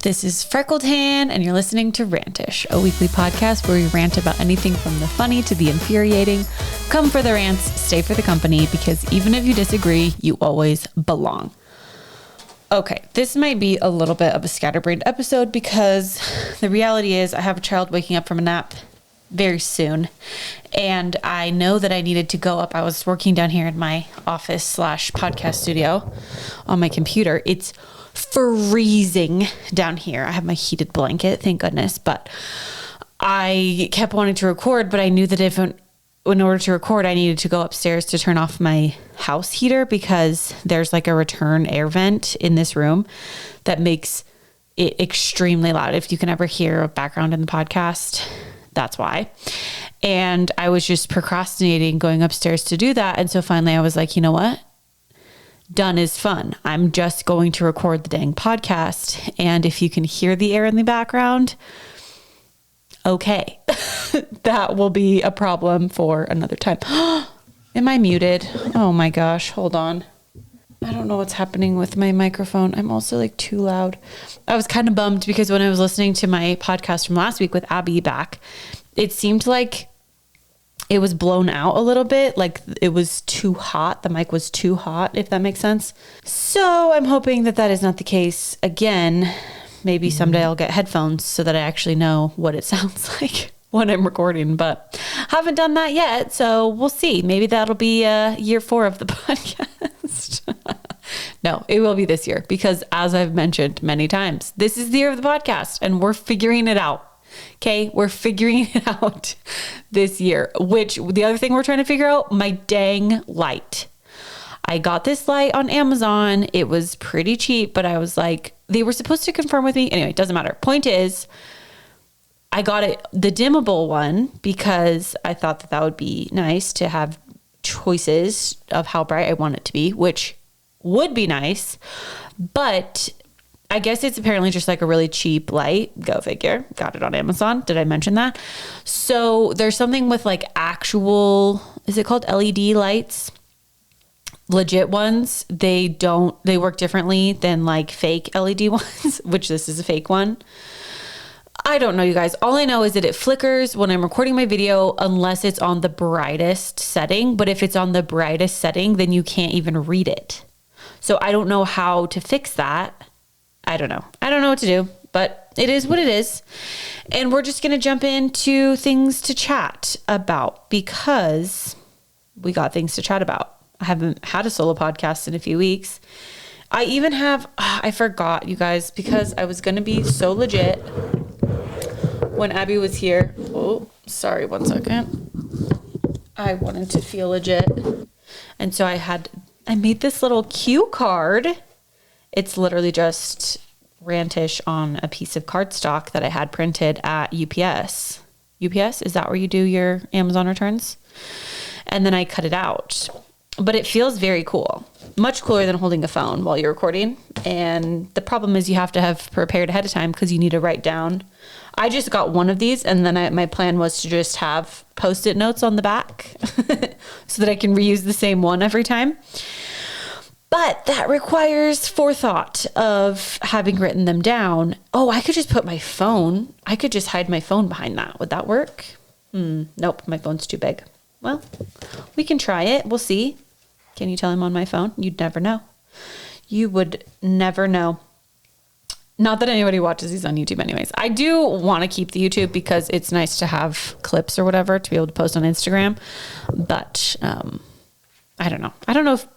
This is Freckled Hand, and you're listening to Rantish, a weekly podcast where we rant about anything from the funny to the infuriating. Come for the rants, stay for the company, because even if you disagree, you always belong. Okay, this might be a little bit of a scatterbrained episode because the reality is I have a child waking up from a nap very soon, and I know that I needed to go up. I was working down here in my office / podcast studio on my computer. It's freezing down here. I have my heated blanket, thank goodness, but I kept wanting to record, but I knew that in order to record, I needed to go upstairs to turn off my house heater because there's like a return air vent in this room that makes it extremely loud. If you can ever hear a background in the podcast, that's why. And I was just procrastinating going upstairs to do that. And so finally I was like, you know what? Done is fun. I'm just going to record the dang podcast. And if you can hear the air in the background, okay, that will be a problem for another time. Am I muted? Oh my gosh, hold on. I don't know what's happening with my microphone. I'm also like too loud. I was kind of bummed because when I was listening to my podcast from last week with Abby back, it seemed like it was blown out a little bit. Like it was too hot. The mic was too hot, if that makes sense. So I'm hoping that that is not the case again. Maybe someday I'll get headphones so that I actually know what it sounds like when I'm recording, but haven't done that yet. So we'll see. Maybe that'll be year 4 of the podcast. No, it will be this year because as I've mentioned many times, this is the year of the podcast and we're figuring it out. Okay, we're figuring it out this year, which the other thing we're trying to figure out, my dang light. I got this light on Amazon. It was pretty cheap, but I was like, they were supposed to confirm with me. Anyway, it doesn't matter. Point is, I got it, the dimmable one, because I thought that that would be nice to have choices of how bright I want it to be, which would be nice, but I guess it's apparently just like a really cheap light. Go figure. Got it on Amazon. Did I mention that? So there's something with like actual, is it called LED lights? Legit ones. They work differently than like fake LED ones, which this is a fake one. I don't know, you guys. All I know is that it flickers when I'm recording my video unless it's on the brightest setting. But if it's on the brightest setting, then you can't even read it. So I don't know how to fix that. I don't know. I don't know what to do, but it is what it is. And we're just going to jump into things to chat about because we got things to chat about. I haven't had a solo podcast in a few weeks. I even have, I forgot, you guys, because I was going to be so legit when Abby was here. Oh, sorry, 1 second. I wanted to feel legit. And so I made this little cue card. It's literally just Rantish on a piece of cardstock that I had printed at UPS. UPS, is that where you do your Amazon returns? And then I cut it out. But it feels very cool. Much cooler than holding a phone while you're recording. And the problem is you have to have prepared ahead of time because you need to write down. I just got one of these and then my plan was to just have Post-it notes on the back so that I can reuse the same one every time. But that requires forethought of having written them down. Oh, I could just put my phone. I could just hide my phone behind that. Would that work? Nope, my phone's too big. Well, we can try it. We'll see. Can you tell him on my phone? You'd never know. You would never know. Not that anybody watches these on YouTube anyways. I do want to keep the YouTube because it's nice to have clips or whatever to be able to post on Instagram. But I don't know. I don't know if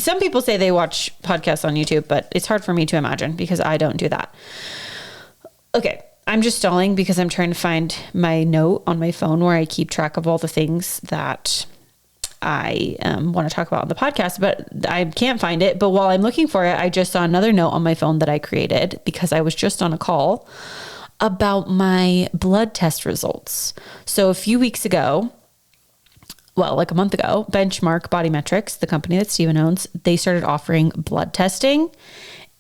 some people say they watch podcasts on YouTube, but it's hard for me to imagine because I don't do that. Okay. I'm just stalling because I'm trying to find my note on my phone where I keep track of all the things that I want to talk about on the podcast, but I can't find it. But while I'm looking for it, I just saw another note on my phone that I created because I was just on a call about my blood test results. So a few weeks ago, well, like a month ago, Benchmark Body Metrics, the company that Steven owns, they started offering blood testing,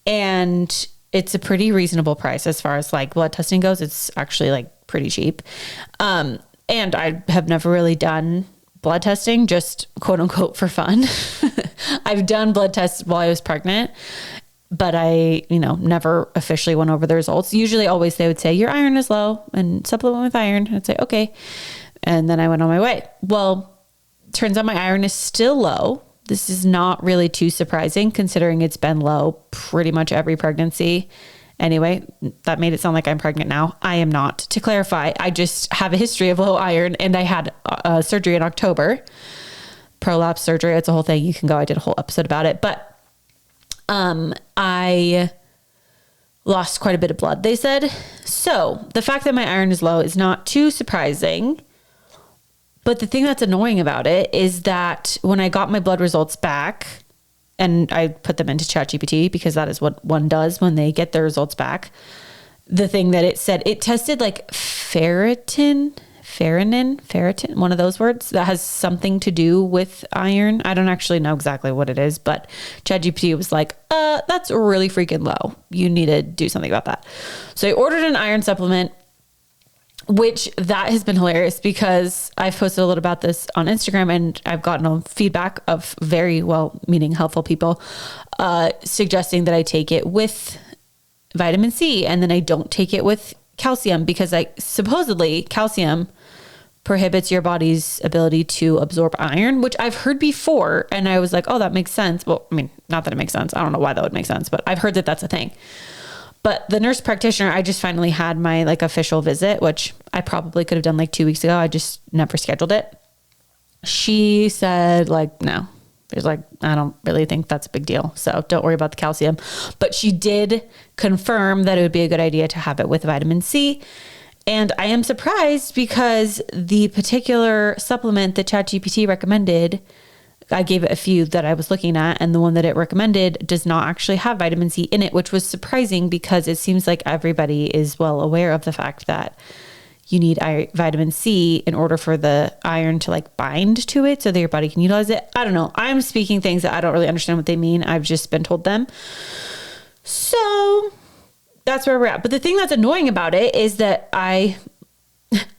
and it's a pretty reasonable price as far as like blood testing goes. It's actually like pretty cheap. And I have never really done blood testing, just quote unquote for fun. I've done blood tests while I was pregnant but I, never officially went over the results. Usually always they would say your iron is low and supplement with iron. I'd say, okay. And then I went on my way. Well, turns out my iron is still low. This is not really too surprising considering it's been low pretty much every pregnancy. Anyway, that made it sound like I'm pregnant now. I am not. To clarify, I just have a history of low iron, and I had surgery in October. Prolapse surgery. It's a whole thing. You can go. I did a whole episode about it. But I lost quite a bit of blood, they said. So the fact that my iron is low is not too surprising. But the thing that's annoying about it is that when I got my blood results back, and I put them into ChatGPT because that is what one does when they get their results back. The thing that it said, it tested like ferritin, one of those words that has something to do with iron. I don't actually know exactly what it is, but ChatGPT was like, that's really freaking low. You need to do something about that. So I ordered an iron supplement, which that has been hilarious because I've posted a little about this on Instagram and I've gotten feedback of very well-meaning, helpful people suggesting that I take it with vitamin C and then I don't take it with calcium because supposedly calcium prohibits your body's ability to absorb iron, which I've heard before. And I was like, oh, that makes sense. Well, I mean, not that it makes sense. I don't know why that would make sense, but I've heard that that's a thing. But the nurse practitioner, I just finally had my official visit, which I probably could have done 2 weeks ago. I just never scheduled it. She said no. She's like, I don't really think that's a big deal. So don't worry about the calcium. But she did confirm that it would be a good idea to have it with vitamin C. And I am surprised because the particular supplement that ChatGPT recommended, I gave it a few that I was looking at, and the one that it recommended does not actually have vitamin C in it, which was surprising because it seems like everybody is well aware of the fact that you need vitamin C in order for the iron to bind to it so that your body can utilize it. I don't know. I'm speaking things that I don't really understand what they mean. I've just been told them. So that's where we're at. But the thing that's annoying about it is that I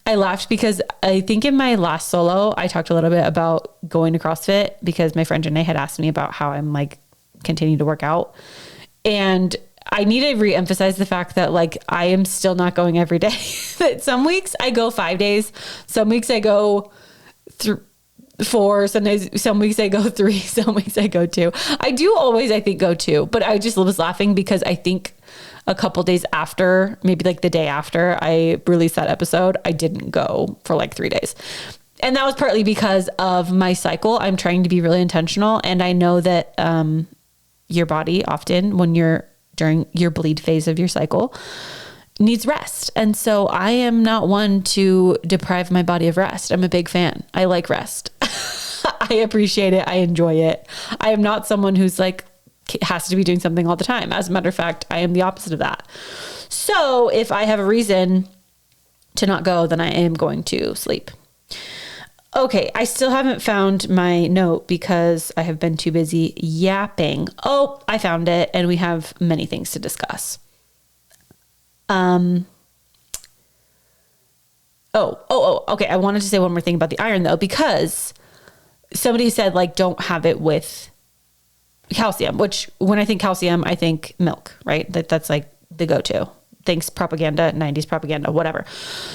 laughed because I think in my last solo, I talked a little bit about going to CrossFit because my friend Janae had asked me about how I'm continuing to work out. And I need to reemphasize the fact that I am still not going every day. That some weeks I go 5 days. Some weeks I go 4. Some weeks I go 3. Some weeks I go 2. I do always, I think, go 2, but I just was laughing because I think a couple days after, maybe the day after I released that episode, I didn't go for 3 days. And that was partly because of my cycle. I'm trying to be really intentional. And I know that your body often, when you're during your bleed phase of your cycle, needs rest. And so I am not one to deprive my body of rest. I'm a big fan. I like rest. I appreciate it. I enjoy it. I am not someone who's has to be doing something all the time. As a matter of fact, I am the opposite of that. So if I have a reason to not go, then I am going to sleep. Okay, I still haven't found my note because I have been too busy yapping. Oh, I found it, and we have many things to discuss. Okay. I wanted to say one more thing about the iron though, because somebody said don't have it with calcium, which when I think calcium, I think milk, right? That's the go-to. Thanks propaganda, 90s propaganda, whatever.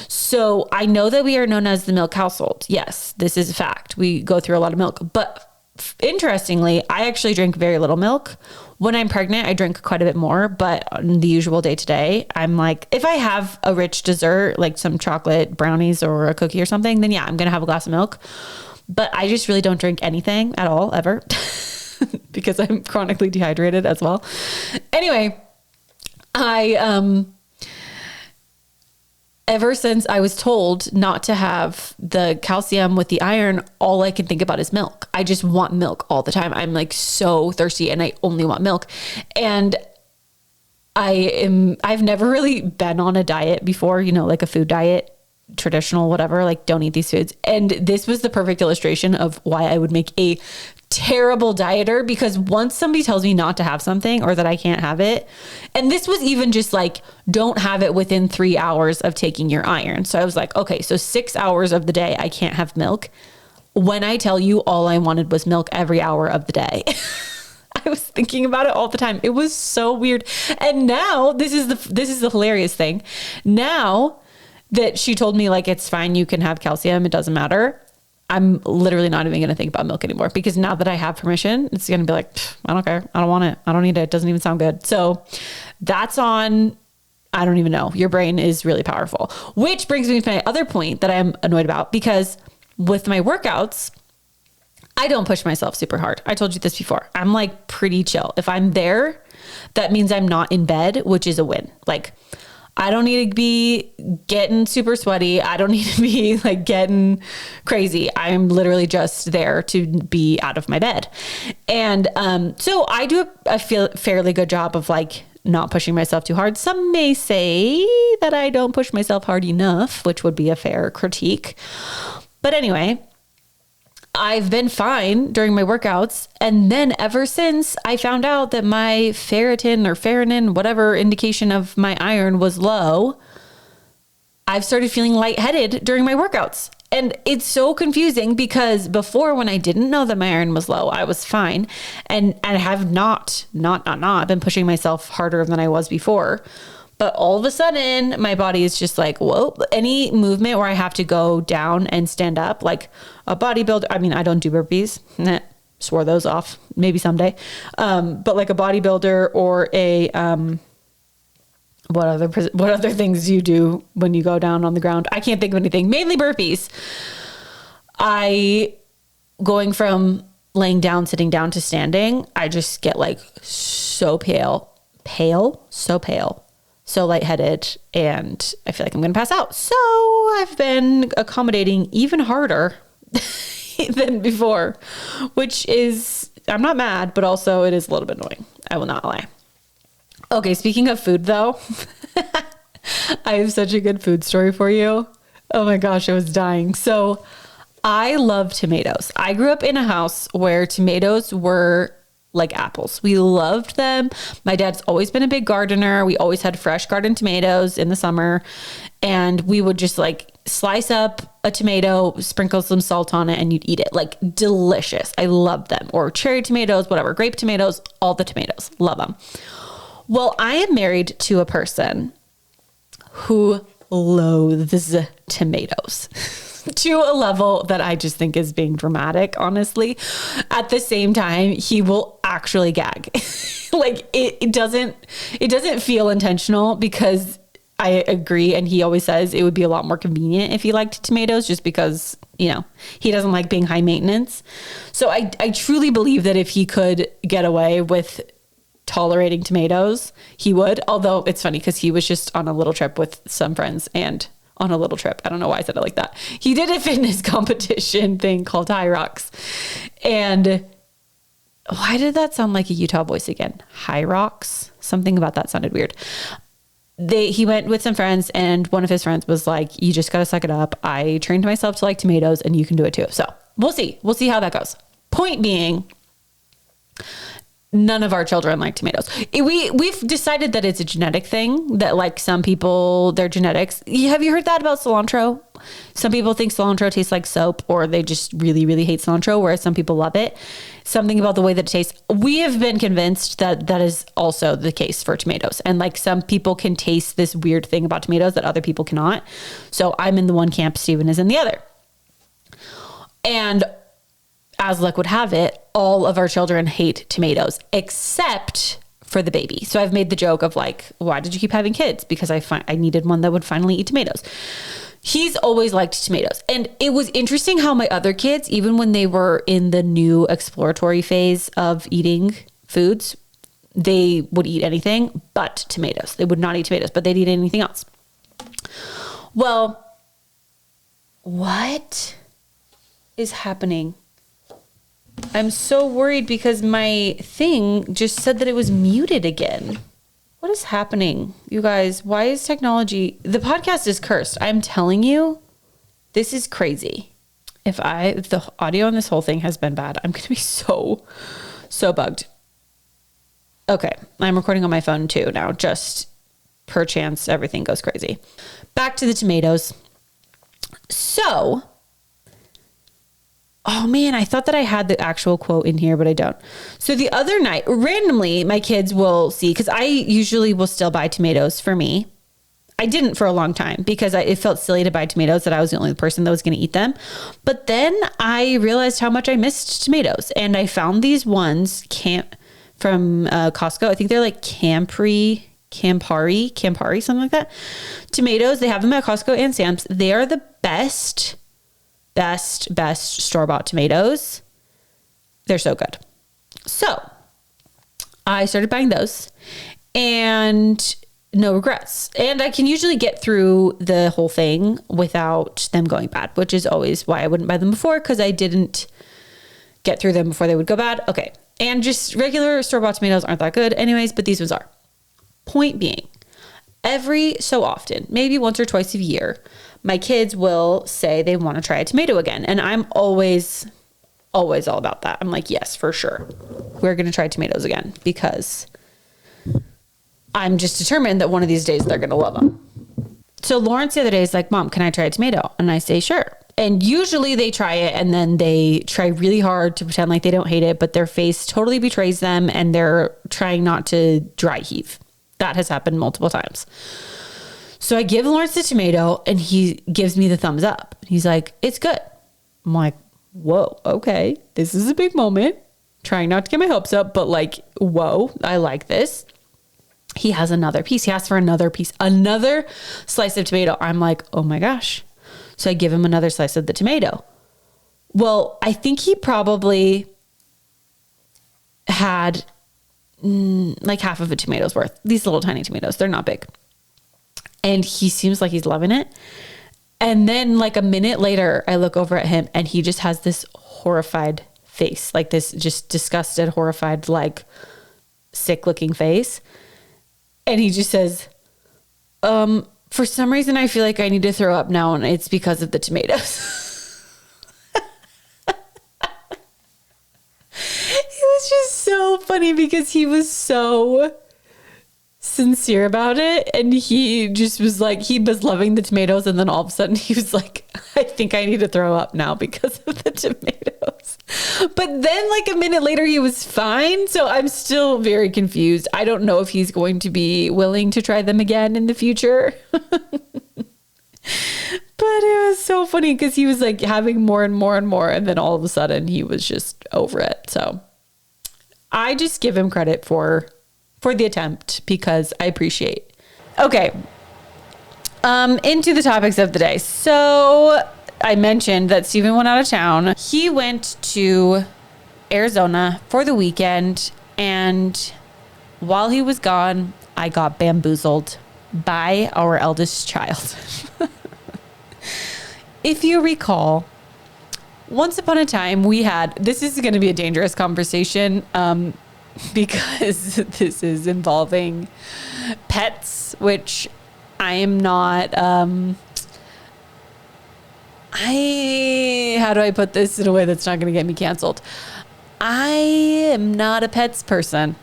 So I know that we are known as the milk household. Yes, this is a fact. We go through a lot of milk, but interestingly, I actually drink very little milk. When I'm pregnant, I drink quite a bit more, but on the usual day to day, I'm if I have a rich dessert, some chocolate brownies or a cookie or something, then yeah, I'm going to have a glass of milk, but I just really don't drink anything at all, ever. Because I'm chronically dehydrated as well. Anyway, ever since I was told not to have the calcium with the iron, all I can think about is milk. I just want milk all the time. I'm so thirsty and I only want milk. And I've never really been on a diet before, a food diet, traditional, whatever, don't eat these foods. And this was the perfect illustration of why I would make a terrible dieter, because once somebody tells me not to have something or that I can't have it, and this was even just don't have it within 3 hours of taking your iron. So I was okay, so 6 hours of the day, I can't have milk. When I tell you all I wanted was milk every hour of the day, I I was thinking about it all the time. It was so weird. And now this is the hilarious thing. Now that she told me like, it's fine, you can have calcium, it doesn't matter, I'm literally not even going to think about milk anymore, because now that I have permission, it's going to be like, I don't care. I don't want it. I don't need it. It doesn't even sound good. So that's on, I don't even know. Your brain is really powerful, which brings me to my other point that I'm annoyed about, because with my workouts, I don't push myself super hard. I told you this before. I'm like pretty chill. If I'm there, that means I'm not in bed, which is a win. Like, I don't need to be getting super sweaty. I don't need to be like getting crazy. I'm literally just there to be out of my bed. And so I do a fairly good job of like not pushing myself too hard. Some may say that I don't push myself hard enough, which would be a fair critique. But anyway, I've been fine during my workouts. And then ever since I found out that my ferritin, whatever indication of my iron was low, I've started feeling lightheaded during my workouts. And it's so confusing, because before, when I didn't know that my iron was low, I was fine. And I have not been pushing myself harder than I was before. But all of a sudden, my body is just like, whoa, any movement where I have to go down and stand up, like a bodybuilder. I mean, I don't do burpees. Swore those off. Maybe someday. But like a bodybuilder or a, what other things do you do when you go down on the ground? I can't think of anything. Mainly burpees. Going from laying down, sitting down to standing, I just get like so so lightheaded, and I feel like I'm going to pass out. So I've been accommodating even harder than before, which is, I'm not mad, but also it is a little bit annoying. I will not lie. Okay. Speaking of food though, I have such a good food story for you. Oh my gosh, I was dying. So I love tomatoes. I grew up in a house where tomatoes were like apples. We loved them. My dad's always been a big gardener. We always had fresh garden tomatoes in the summer, and we would just like slice up a tomato, sprinkle some salt on it, and you'd eat it. Like, delicious. I love them. Or cherry tomatoes, whatever, grape tomatoes, all the tomatoes. Love them. Well, I am married to a person who loathes tomatoes to a level that I just think is being dramatic, honestly. At the same time, he will actually gag. Like, it doesn't feel intentional, because I agree. And he always says it would be a lot more convenient if he liked tomatoes, just because, you know, he doesn't like being high maintenance. So I truly believe that if he could get away with tolerating tomatoes, he would. Although it's funny, because he was just on a little trip with some friends, and on a little trip, I don't know why I said it like that. He did a fitness competition thing called High Rocks. And why did that sound like a Utah voice again? High Rocks? Something about that sounded weird. He went with some friends, and one of his friends was like, you just got to suck it up. I trained myself to like tomatoes, and you can do it too. So we'll see. We'll see how that goes. Point being, none of our children like tomatoes. We've decided that it's a genetic thing, that like some people, their genetics. Have you heard that about cilantro? Some people think cilantro tastes like soap, or they just really, really hate cilantro, whereas some people love it. Something about the way that it tastes. We have been convinced that that is also the case for tomatoes. And like, some people can taste this weird thing about tomatoes that other people cannot. So I'm in the one camp, Steven is in the other. And as luck would have it, all of our children hate tomatoes, except for the baby. So I've made the joke of like, why did you keep having kids? Because I needed one that would finally eat tomatoes. He's always liked tomatoes. And it was interesting how my other kids, even when they were in the new exploratory phase of eating foods, they would eat anything but tomatoes. They would not eat tomatoes, but they'd eat anything else. Well, what is happening? I'm so worried, because my thing just said that it was muted again. What is happening, you guys? Why is technology... The podcast is cursed. I'm telling you, this is crazy. If the audio on this whole thing has been bad, I'm going to be so bugged. Okay, I'm recording on my phone too now, just perchance everything goes crazy. Back to the tomatoes. So... Oh man, I thought that I had the actual quote in here, but I don't. So the other night, randomly, my kids will see, because I usually will still buy tomatoes for me. I didn't for a long time because it felt silly to buy tomatoes, that I was the only person that was going to eat them. But then I realized how much I missed tomatoes, and I found these ones from Costco. I think they're like Campari, something like that. Tomatoes. They have them at Costco and Sam's. They are the best store-bought tomatoes. They're so good. So I started buying those, and no regrets. And I can usually get through the whole thing without them going bad, which is always why I wouldn't buy them before, because I didn't get through them before they would go bad. Okay. And just regular store-bought tomatoes aren't that good anyways, but these ones are. Point being, every so often, maybe once or twice a year, my kids will say they want to try a tomato again. And I'm always all about that. I'm like, yes, for sure. We're going to try tomatoes again, because I'm just determined that one of these days they're going to love them. So Lawrence the other day is like, Mom, can I try a tomato? And I say, sure. And usually they try it and then they try really hard to pretend like they don't hate it, but their face totally betrays them and they're trying not to dry heave. That has happened multiple times. So I give Lawrence the tomato and he gives me the thumbs up. He's like, it's good. I'm like, whoa, okay. This is a big moment. Trying not to get my hopes up, but like, whoa, I like this. He has another piece. He asked for another piece, another slice of tomato. I'm like, oh my gosh. So I give him another slice of the tomato. Well, I think he probably had like half of a tomato's worth. These little tiny tomatoes, they're not big. And he seems like he's loving it. And then like a minute later, I look over at him and he just has this horrified face, like this just disgusted, horrified, like sick looking face. And he just says, for some reason, I feel like I need to throw up now, and it's because of the tomatoes. It was just so funny because he was so sincere about it. And he just was like, he was loving the tomatoes. And then all of a sudden he was like, I think I need to throw up now because of the tomatoes. But then like a minute later, he was fine. So I'm still very confused. I don't know if he's going to be willing to try them again in the future. But it was so funny because he was like having more and more and more. And then all of a sudden he was just over it. So I just give him credit for the attempt because I appreciate. Okay. Into the topics of the day. So I mentioned that Steven went out of town. He went to Arizona for the weekend. And while he was gone, I got bamboozled by our eldest child. If you recall, once upon a time this is going to be a dangerous conversation, because this is involving pets, which I am not, how do I put this in a way that's not going to get me canceled? I am not a pets person.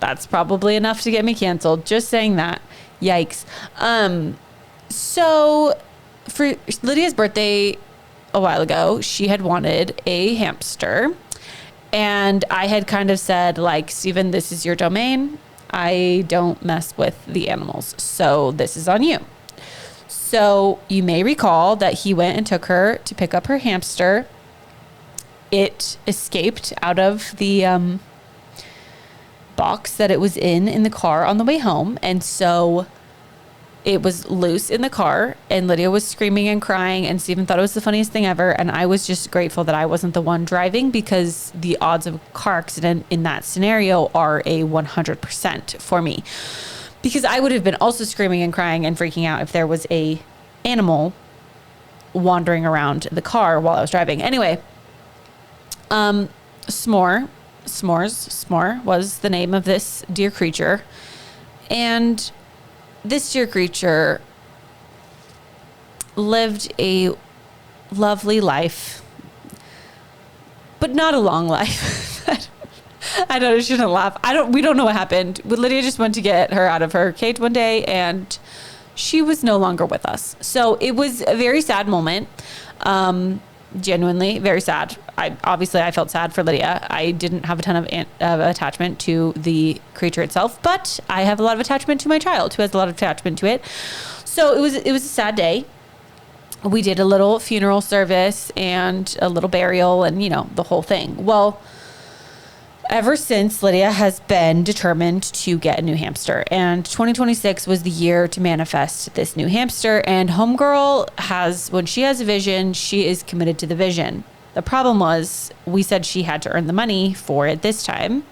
That's probably enough to get me canceled. Just saying that. Yikes. So for Lydia's birthday a while ago, she had wanted a hamster. And I had kind of said, like, Steven, this is your domain. I don't mess with the animals. So this is on you. So you may recall that he went and took her to pick up her hamster. It escaped out of the box that it was in the car on the way home. And so it was loose in the car and Lydia was screaming and crying and Steven thought it was the funniest thing ever. And I was just grateful that I wasn't the one driving because the odds of a car accident in that scenario are a 100% for me, because I would have been also screaming and crying and freaking out if there was a animal wandering around the car while I was driving. Anyway, S'more was the name of this dear creature. And this dear creature lived a lovely life, but not a long life. I know I shouldn't laugh. We don't know what happened. Lydia just went to get her out of her cage one day and she was no longer with us. So it was a very sad moment. Genuinely very sad. I felt sad for Lydia. I didn't have a ton of attachment to the creature itself, but I have a lot of attachment to my child, who has a lot of attachment to it. So it was a sad day. We did a little funeral service and a little burial and, the whole thing. Well, ever since, Lydia has been determined to get a new hamster, and 2026 was the year to manifest this new hamster. And homegirl when she has a vision, she is committed to the vision. The problem was, we said she had to earn the money for it this time.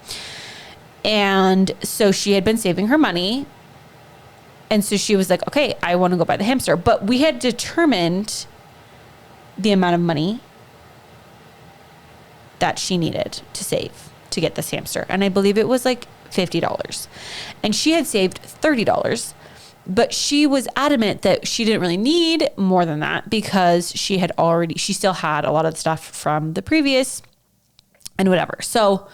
And so she had been saving her money. And so she was like, okay, I want to go buy the hamster. But we had determined the amount of money that she needed to save to get this hamster. And I believe it was like $50. And she had saved $30, but she was adamant that she didn't really need more than that because she still had a lot of stuff from the previous and whatever. So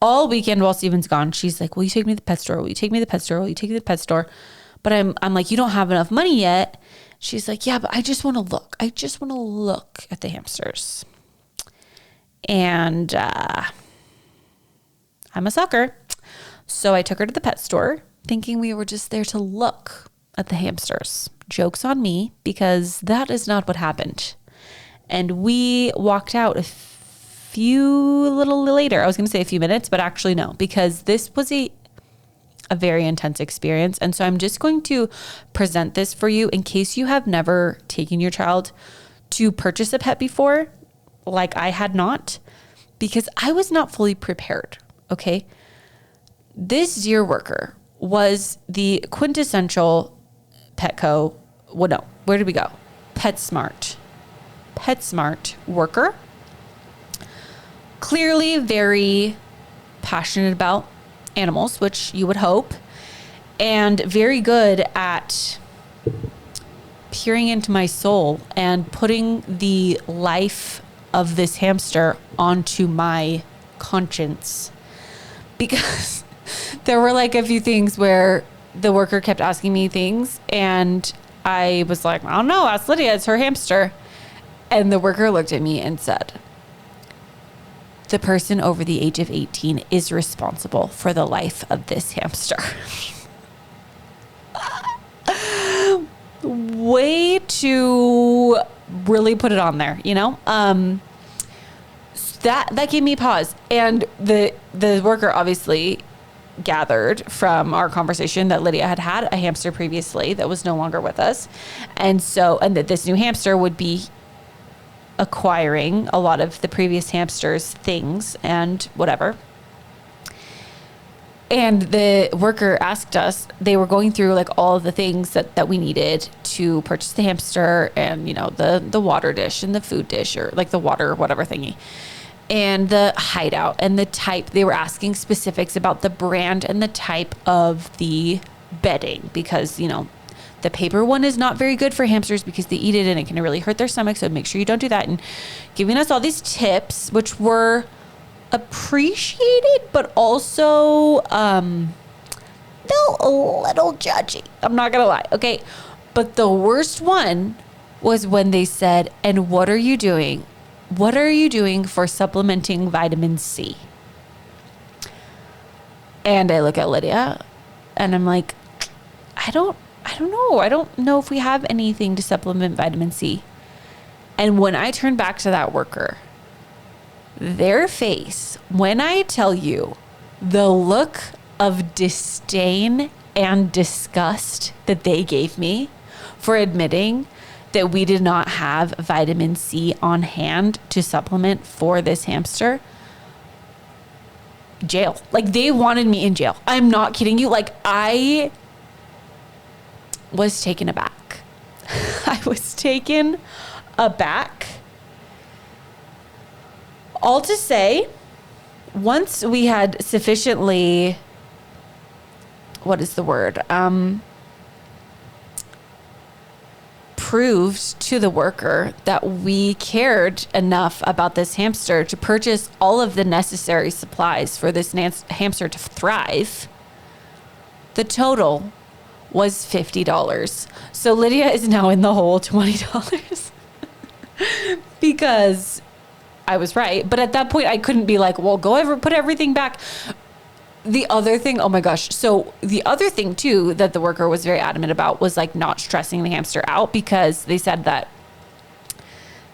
all weekend while Steven's gone, she's like, will you take me to the pet store? Will you take me to the pet store? Will you take me to the pet store? But I'm like, you don't have enough money yet. She's like, yeah, but I just want to look. I just want to look at the hamsters. And, I'm a sucker. So I took her to the pet store thinking we were just there to look at the hamsters. Joke's on me, because that is not what happened. And we walked out a little later. I was going to say a few minutes, but actually no, because this was a very intense experience. And so I'm just going to present this for you in case you have never taken your child to purchase a pet before, like I had not, because I was not fully prepared. Okay. This dear worker was the quintessential Petco. Well, no, where did we go? PetSmart worker. Clearly very passionate about animals, which you would hope, and very good at peering into my soul and putting the life of this hamster onto my conscience. Because there were like a few things where the worker kept asking me things and I was like, I don't know, ask Lydia, it's her hamster. And the worker looked at me and said, the person over the age of 18 is responsible for the life of this hamster. Way to really put it on there, that gave me pause. And the worker obviously gathered from our conversation that Lydia had a hamster previously that was no longer with us. And that this new hamster would be acquiring a lot of the previous hamsters' things and whatever. And the worker asked us, they were going through like all of the things that we needed to purchase the hamster and, the water dish and the food dish, or like the water, whatever thingy, and the hideout and the type. They were asking specifics about the brand and the type of the bedding because, the paper one is not very good for hamsters because they eat it and it can really hurt their stomach. So make sure you don't do that. And giving us all these tips, which were appreciated, but also felt a little judgy. I'm not going to lie. Okay. But the worst one was when they said, and what are you doing? What are you doing for supplementing vitamin C? And I look at Lydia and I'm like, I don't know. I don't know if we have anything to supplement vitamin C. And when I turned back to that worker, their face, when I tell you the look of disdain and disgust that they gave me for admitting that we did not have vitamin C on hand to supplement for this hamster, jail. Like, they wanted me in jail. I'm not kidding you. Like, I was taken aback. I was taken aback. All to say, once we had sufficiently, what is the word? Proved to the worker that we cared enough about this hamster to purchase all of the necessary supplies for this hamster to thrive, the total was $50. So Lydia is now in the hole $20. because I was right. But at that point, I couldn't be like, well, put everything back. The other thing, oh my gosh. So the other thing too, that the worker was very adamant about was like not stressing the hamster out, because they said that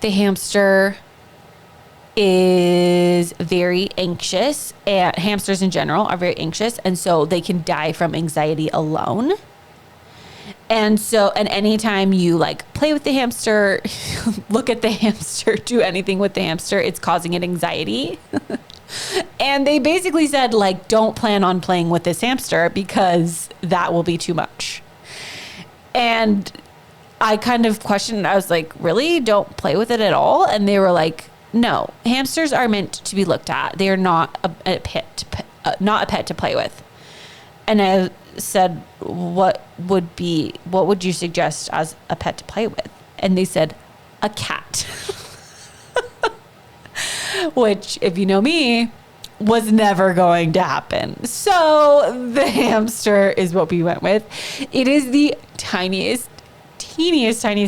the hamster is very anxious, and hamsters in general are very anxious. And so they can die from anxiety alone. And so, and anytime you like play with the hamster, look at the hamster, do anything with the hamster, it's causing it anxiety. And they basically said, like, don't plan on playing with this hamster because that will be too much. And I kind of questioned, I was like, really? Don't play with it at all? And they were like, no, hamsters are meant to be looked at. They are not a pet to play with. And I said, what would you suggest as a pet to play with? And they said, a cat. Which, if you know me, was never going to happen. So the hamster is what we went with. It is the teeniest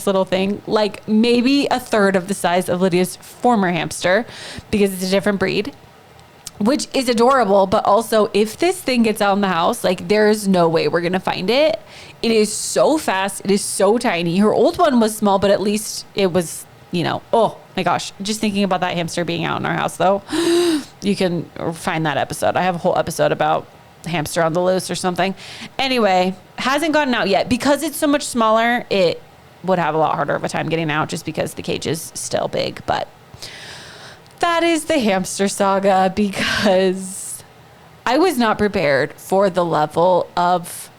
little thing, like maybe a third of the size of Lydia's former hamster, because it's a different breed, which is adorable. But also, if this thing gets out in the house, like, there's no way we're going to find it. It is so fast. It is so tiny. Her old one was small, but at least it was, oh my gosh. Just thinking about that hamster being out in our house, though, you can find that episode. I have a whole episode about hamster on the loose or something. Anyway, hasn't gotten out yet because it's so much smaller. It would have a lot harder of a time getting out just because the cage is still big. But that is the hamster saga, because I was not prepared for the level of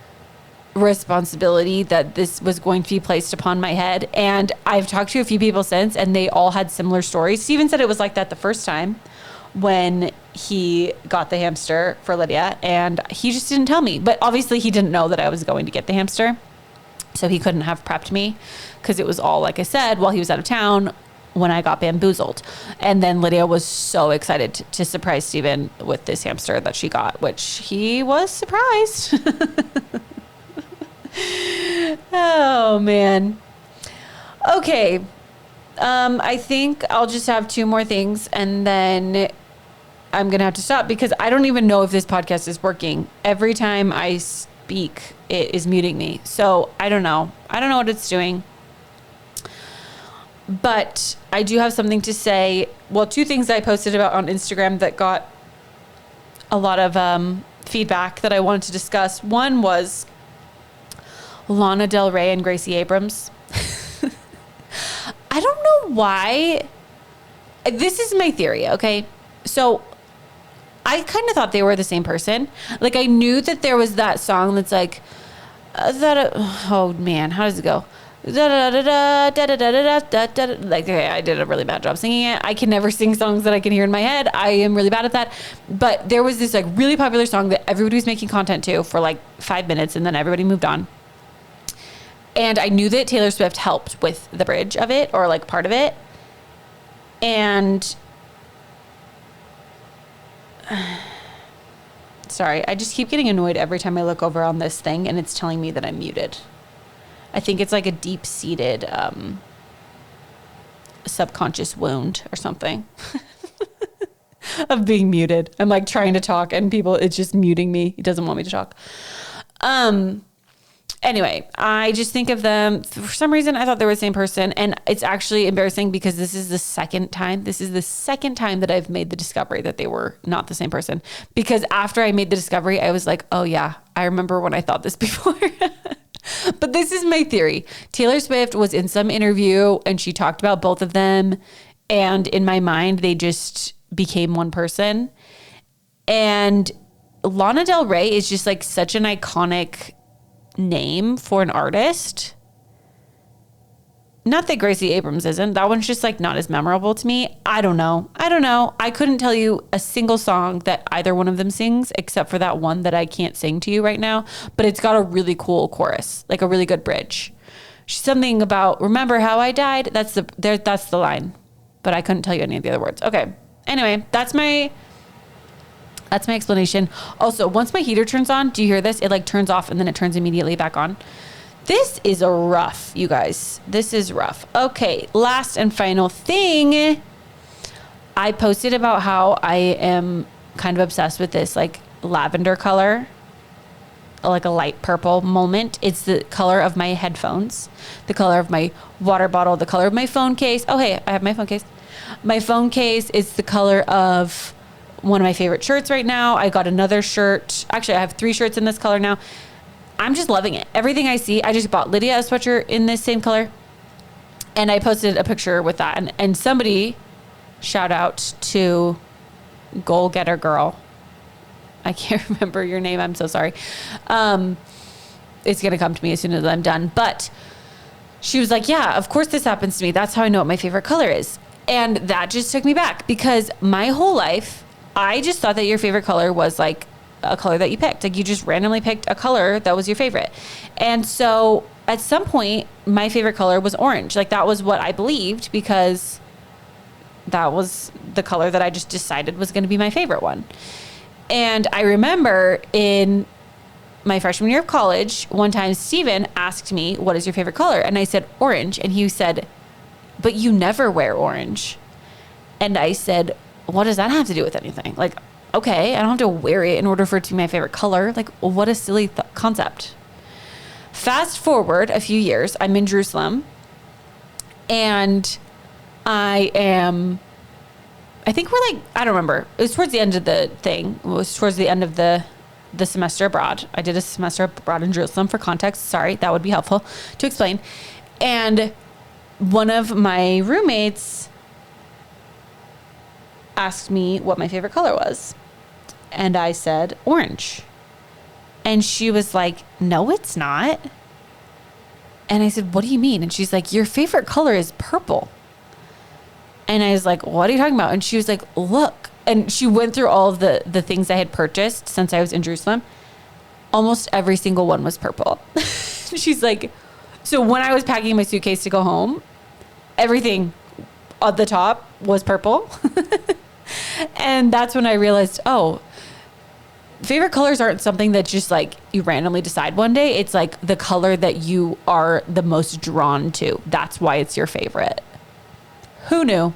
responsibility that this was going to be placed upon my head. And I've talked to a few people since, and they all had similar stories. Steven said it was like that the first time when he got the hamster for Lydia, and he just didn't tell me. But obviously he didn't know that I was going to get the hamster, so he couldn't have prepped me, because it was all, like I said, while he was out of town when I got bamboozled. And then Lydia was so excited to surprise Steven with this hamster that she got, which he was surprised. Oh man. Okay. I think I'll just have two more things, and then I'm going to have to stop, because I don't even know if this podcast is working. Every time I speak, it is muting me. So I don't know. I don't know what it's doing. But I do have something to say. Well, two things I posted about on Instagram that got a lot of feedback that I wanted to discuss. One was Lana Del Rey and Gracie Abrams. I don't know why. This is my theory, okay? So I kind of thought they were the same person. Like, I knew that there was that song that's like, oh man, how does it go? Like, okay, I did a really bad job singing it. I can never sing songs that I can hear in my head. I am really bad at that. But there was this like really popular song that everybody was making content to for like 5 minutes, and then everybody moved on. And I knew that Taylor Swift helped with the bridge of it, or like part of it. And sorry, I just keep getting annoyed every time I look over on this thing and it's telling me that I'm muted. I think it's like a deep-seated subconscious wound or something of being muted. I'm like trying to talk and it's just muting me. It doesn't want me to talk. Anyway, I just think of them. For some reason, I thought they were the same person. And it's actually embarrassing, because this is the second time that I've made the discovery that they were not the same person. Because after I made the discovery, I was like, oh yeah, I remember when I thought this before. But this is my theory. Taylor Swift was in some interview and she talked about both of them. And in my mind, they just became one person. And Lana Del Rey is just like such an iconic name for an artist. Not that Gracie Abrams isn't. That one's just like not as memorable to me. I don't know. I couldn't tell you a single song that either one of them sings, except for that one that I can't sing to you right now. But it's got a really cool chorus, like a really good bridge. Something about remember how I died. That's the line. But I couldn't tell you any of the other words. Okay. Anyway, that's my explanation. Also, once my heater turns on, do you hear this? It like turns off and then it turns immediately back on. This is a rough, you guys. This is rough. Okay, last and final thing. I posted about how I am kind of obsessed with this like lavender color, like a light purple moment. It's the color of my headphones, the color of my water bottle, the color of my phone case. Oh, hey, I have my phone case. My phone case is the color of one of my favorite shirts right now. I got another shirt. Actually, I have 3 shirts in this color now. I'm just loving it. Everything I see. I just bought Lydia a sweatshirt in this same color. And I posted a picture with that. And somebody, shout out to Goal Getter Girl. I can't remember your name. I'm so sorry. It's going to come to me as soon as I'm done. But she was like, yeah, of course this happens to me. That's how I know what my favorite color is. And that just took me back because my whole life, I just thought that your favorite color was like a color that you picked. Like you just randomly picked a color that was your favorite. And so at some point, my favorite color was orange. Like that was what I believed because that was the color that I just decided was going to be my favorite one. And I remember in my freshman year of college, one time Steven asked me, what is your favorite color? And I said, orange. And he said, but you never wear orange. And I said, what does that have to do with anything? Like, okay, I don't have to wear it in order for it to be my favorite color. Like, what a silly concept. Fast forward a few years, I'm in Jerusalem and I think we're like, I don't remember. It was towards the end of the thing. It was towards the end of the semester abroad. I did a semester abroad in Jerusalem for context. Sorry, that would be helpful to explain. And one of my roommates asked me what my favorite color was. And I said, orange. And she was like, no, it's not. And I said, what do you mean? And she's like, your favorite color is purple. And I was like, what are you talking about? And she was like, look. And she went through all of the things I had purchased since I was in Jerusalem. Almost every single one was purple. She's like, so when I was packing my suitcase to go home, everything at the top was purple. And that's when I realized, oh, favorite colors aren't something that just like you randomly decide one day. It's like the color that you are the most drawn to. That's why it's your favorite. Who knew?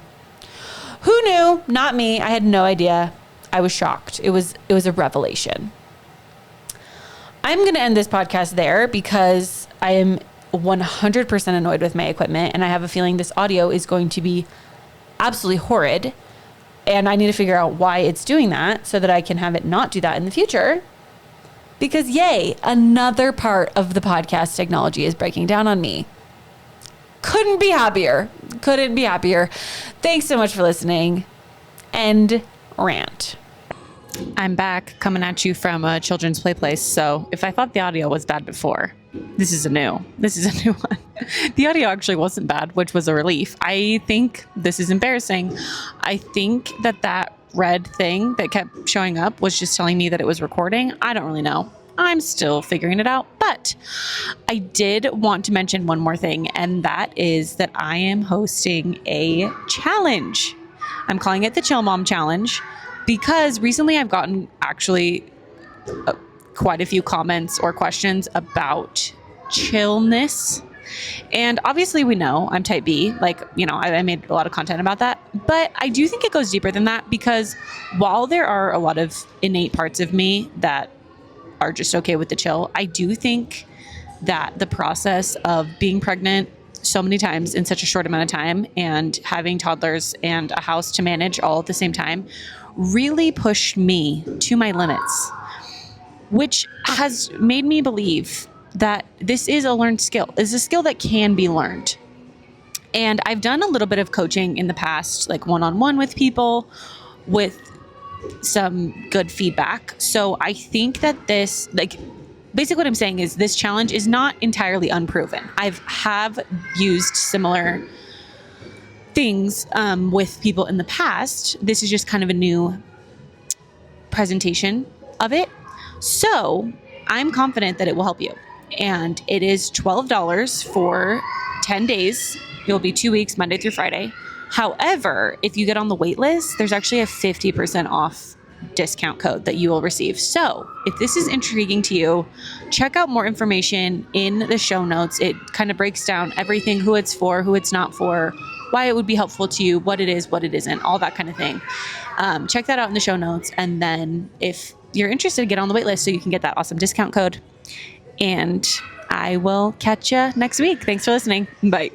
Who knew? Not me. I had no idea. I was shocked. It was a revelation. I'm going to end this podcast there because I am 100% annoyed with my equipment and I have a feeling this audio is going to be absolutely horrid. And I need to figure out why it's doing that so that I can have it not do that in the future. Because yay, another part of the podcast technology is breaking down on me. Couldn't be happier. Couldn't be happier. Thanks so much for listening. End rant. I'm back coming at you from a children's play place. So if I thought the audio was bad before, this is a new one. The audio actually wasn't bad, which was a relief. I think this is embarrassing. I think that red thing that kept showing up was just telling me that it was recording. I don't really know. I'm still figuring it out, but I did want to mention one more thing, and that is that I am hosting a challenge. I'm calling it the Chill Mom Challenge because recently I've gotten actually quite a few comments or questions about chillness. And obviously we know I'm type B, like, you know, I made a lot of content about that, but I do think it goes deeper than that because while there are a lot of innate parts of me that are just okay with the chill, I do think that the process of being pregnant so many times in such a short amount of time and having toddlers and a house to manage all at the same time really pushed me to my limits, which has made me believe that this is a learned skill. It's a skill that can be learned. And I've done a little bit of coaching in the past, like one-on-one with people with some good feedback. So I think that this, like, basically what I'm saying is this challenge is not entirely unproven. Have used similar things with people in the past. This is just kind of a new presentation of it. So I'm confident that it will help you. And it is $12 for 10 days. It will be 2 weeks, Monday through Friday. However, if you get on the wait list, there's actually a 50% off discount code that you will receive. So if this is intriguing to you, check out more information in the show notes. It kind of breaks down everything, who it's for, who it's not for, why it would be helpful to you, what it is, what it isn't, all that kind of thing. Check that out in the show notes. And then if you're interested, get on the wait list so you can get that awesome discount code. And I will catch you next week. Thanks for listening. Bye.